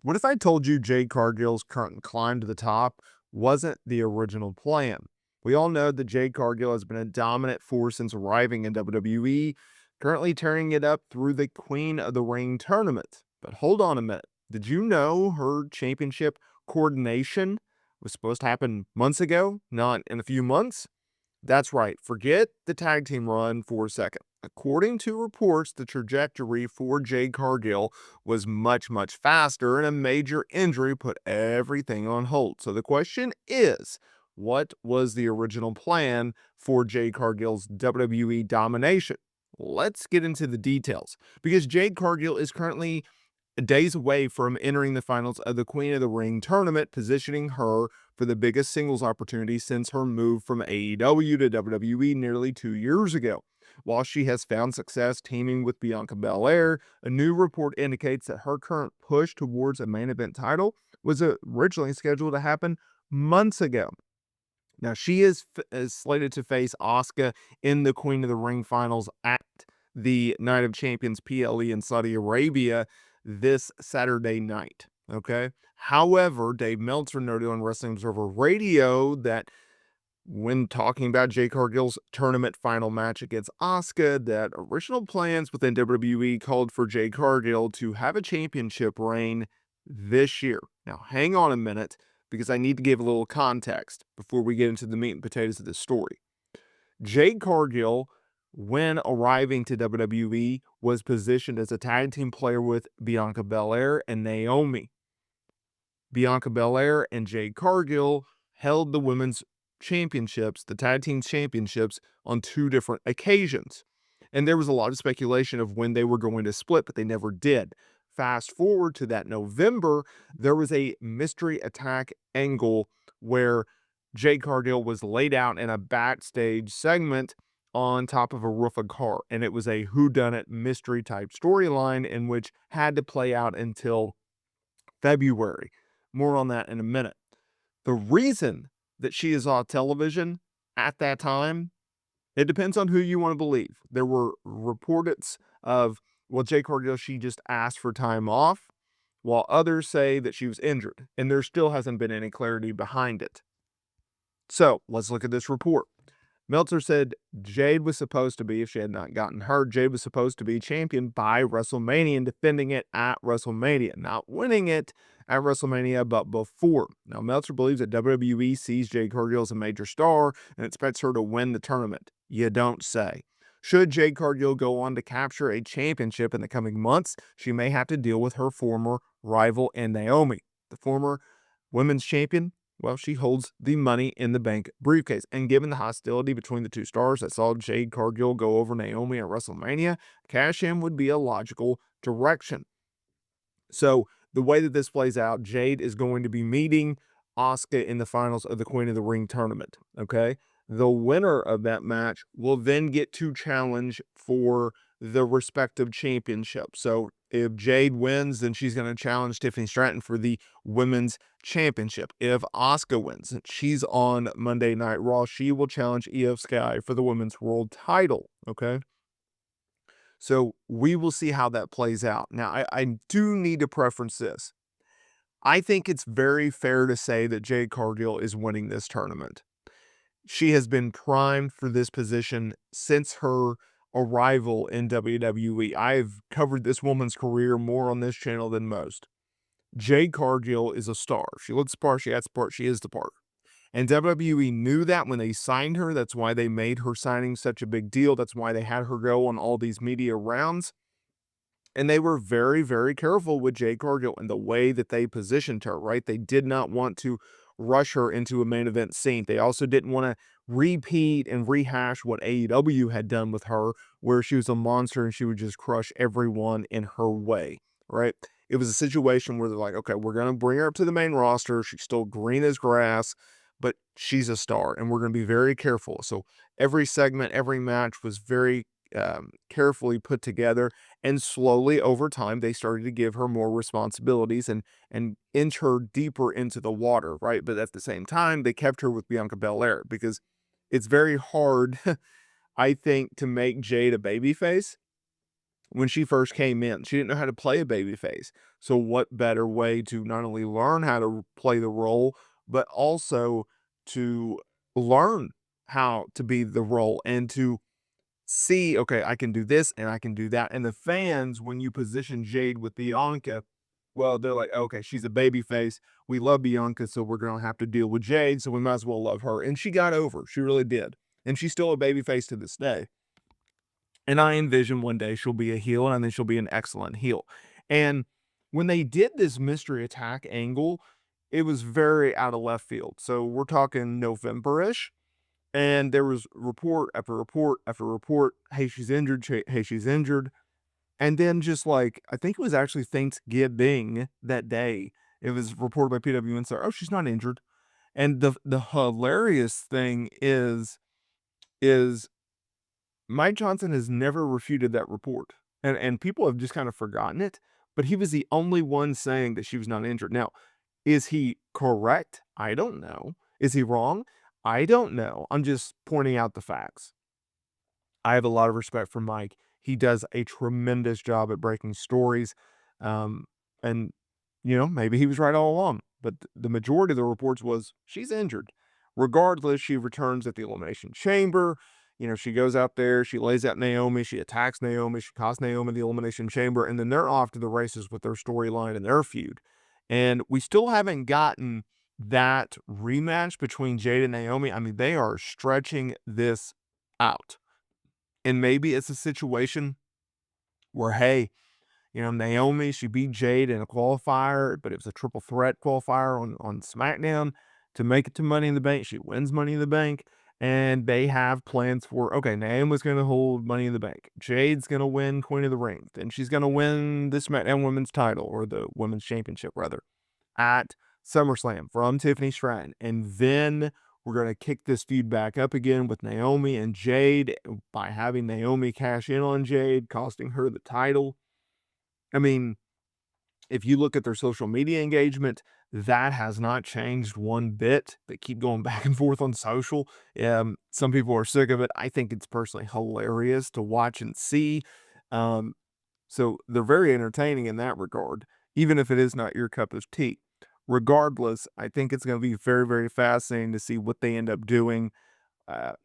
What if I told you Jade Cargill's current climb to the top wasn't the original plan? We all know that Jade Cargill has been a dominant force since arriving in WWE, currently tearing it up through the Queen of the Ring tournament. But hold on a minute. Did you know her championship coordination was supposed to happen months ago, not in a few months? That's right. Forget the tag team run for a second. According to reports, the trajectory for Jade Cargill was much, much faster, and a major injury put everything on hold. So the question is, what was the original plan for Jade Cargill's WWE domination? Let's get into the details because Jade Cargill is currently days away from entering the finals of the Queen of the Ring tournament, positioning her for the biggest singles opportunity since her move from AEW to WWE nearly 2 years ago. While she has found success teaming with Bianca Belair, a new report indicates that her current push towards a main event title was originally scheduled to happen months ago. Now, she is slated to face Asuka in the Queen of the Ring finals at the Night of Champions PLE in Saudi Arabia this Saturday night. Okay. However, Dave Meltzer noted on Wrestling Observer Radio that when talking about Jade Cargill's tournament final match against Asuka, that original plans within WWE called for Jade Cargill to have a championship reign this year. Now, hang on a minute because I need to give a little context before we get into the meat and potatoes of this story. Jade Cargill, when arriving to WWE, was positioned as a tag team player with Bianca Belair and Naomi. Bianca Belair and Jade Cargill held the women's championships, the tag team championships, on two different occasions. And there was a lot of speculation of when they were going to split, but they never did. Fast forward to that November, there was a mystery attack angle where Jade Cargill was laid out in a backstage segment on top of a roof of a car. And it was a whodunit mystery type storyline in which had to play out until February. More on that in a minute. The reason that she is on television at that time, it depends on who you want to believe. There were reports of, well, Jade Cargill, she just asked for time off, while others say that she was injured, and there still hasn't been any clarity behind it. So let's look at this report. Meltzer said Jade was supposed to be, if she had not gotten hurt, Jade was supposed to be champion by WrestleMania and defending it at WrestleMania. Not winning it at WrestleMania, but before. Now, Meltzer believes that WWE sees Jade Cargill as a major star and expects her to win the tournament. You don't say. Should Jade Cargill go on to capture a championship in the coming months, she may have to deal with her former rival in Naomi. The former women's champion, well, she holds the Money in the Bank briefcase. And given the hostility between the two stars that saw Jade Cargill go over Naomi at WrestleMania, cash in would be a logical direction. So the way that this plays out, Jade is going to be meeting Asuka in the finals of the Queen of the Ring tournament. Okay. The winner of that match will then get to challenge for the respective championship. So if Jade wins, then she's going to challenge Tiffany Stratton for the women's championship. If Asuka wins, she's on Monday Night Raw. She will challenge Io Sky for the women's world title. Okay. So we will see how that plays out. Now, I do need to preference this. I think it's very fair to say that Jade Cargill is winning this tournament. She has been primed for this position since her arrival in WWE. I've covered this woman's career more on this channel than most. Jade Cargill is a star. She looks the part, she acts the part, she is the part. And WWE knew that when they signed her. That's why they made her signing such a big deal. That's why they had her go on all these media rounds. And they were very, very careful with Jade Cargill and the way that they positioned her, right? They did not want to rush her into a main event scene. They also didn't want to repeat and rehash what AEW had done with her, where she was a monster and she would just crush everyone in her way, right? It was a situation where they're like, okay, we're going to bring her up to the main roster. She's still green as grass, but she's a star, and we're going to be very careful. So every segment, every match was very carefully put together, and slowly over time they started to give her more responsibilities and inch her deeper into the water, right? But at the same time, they kept her with Bianca Belair because it's very hard, I think, to make Jade a babyface when she first came in. She didn't know how to play a babyface. So what better way to not only learn how to play the role, but also to learn how to be the role and to see, okay, I can do this and I can do that. And the fans, when you position Jade with Bianca, well, they're like, okay, she's a baby face. We love Bianca, so we're gonna have to deal with Jade, so we might as well love her. And she got over. She really did. And she's still a baby face to this day. And I envision one day she'll be a heel, and then she'll be an excellent heel. And when they did this mystery attack angle, it was very out of left field. So we're talking November-ish, and there was report after report after report. Hey, she's injured. Hey, she's injured. And then just like, I think it was actually Thanksgiving that day, it was reported by PW Insider, oh, she's not injured. And the hilarious thing is Mike Johnson has never refuted that report. And people have just kind of forgotten it, but he was the only one saying that she was not injured. Now, is he correct? I don't know. Is he wrong? I don't know. I'm just pointing out the facts. I have a lot of respect for Mike. He does a tremendous job at breaking stories. Um, and, maybe he was right all along. But the majority of the reports was she's injured. Regardless, she returns at the Elimination Chamber. She goes out there, she lays out Naomi, she attacks Naomi, she costs Naomi the Elimination Chamber, and then they're off to the races with their storyline and their feud. And we still haven't gotten that rematch between Jade and Naomi. I mean, they are stretching this out. And maybe it's a situation where, hey, Naomi, she beat Jade in a qualifier, but it was a triple threat qualifier on SmackDown to make it to Money in the Bank. She wins Money in the Bank, and they have plans for, okay, Naomi's going to hold Money in the Bank. Jade's going to win Queen of the Ring. Then she's going to win the SmackDown Women's title, or the Women's Championship, rather, at SummerSlam from Tiffany Stratton. And then we're going to kick this feud back up again with Naomi and Jade by having Naomi cash in on Jade, costing her the title. I mean, if you look at their social media engagement, that has not changed one bit. They keep going back and forth on social. Some people are sick of it. I think it's personally hilarious to watch and see. So they're very entertaining in that regard, even if it is not your cup of tea. Regardless, I think it's going to be very, very fascinating to see what they end up doing,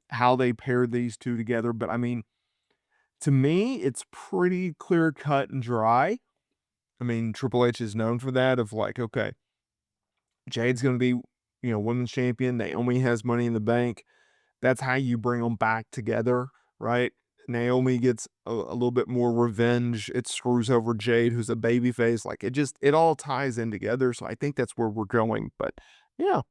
how they pair these two together. But I mean, to me, it's pretty clear cut and dry. I mean, Triple H is known for that, of like, okay, Jade's going to be, women's champion. Naomi has Money in the Bank. That's how you bring them back together, right? Naomi gets a little bit more revenge. It screws over Jade, who's a babyface. Like, it all ties in together. So I think that's where we're going. But yeah,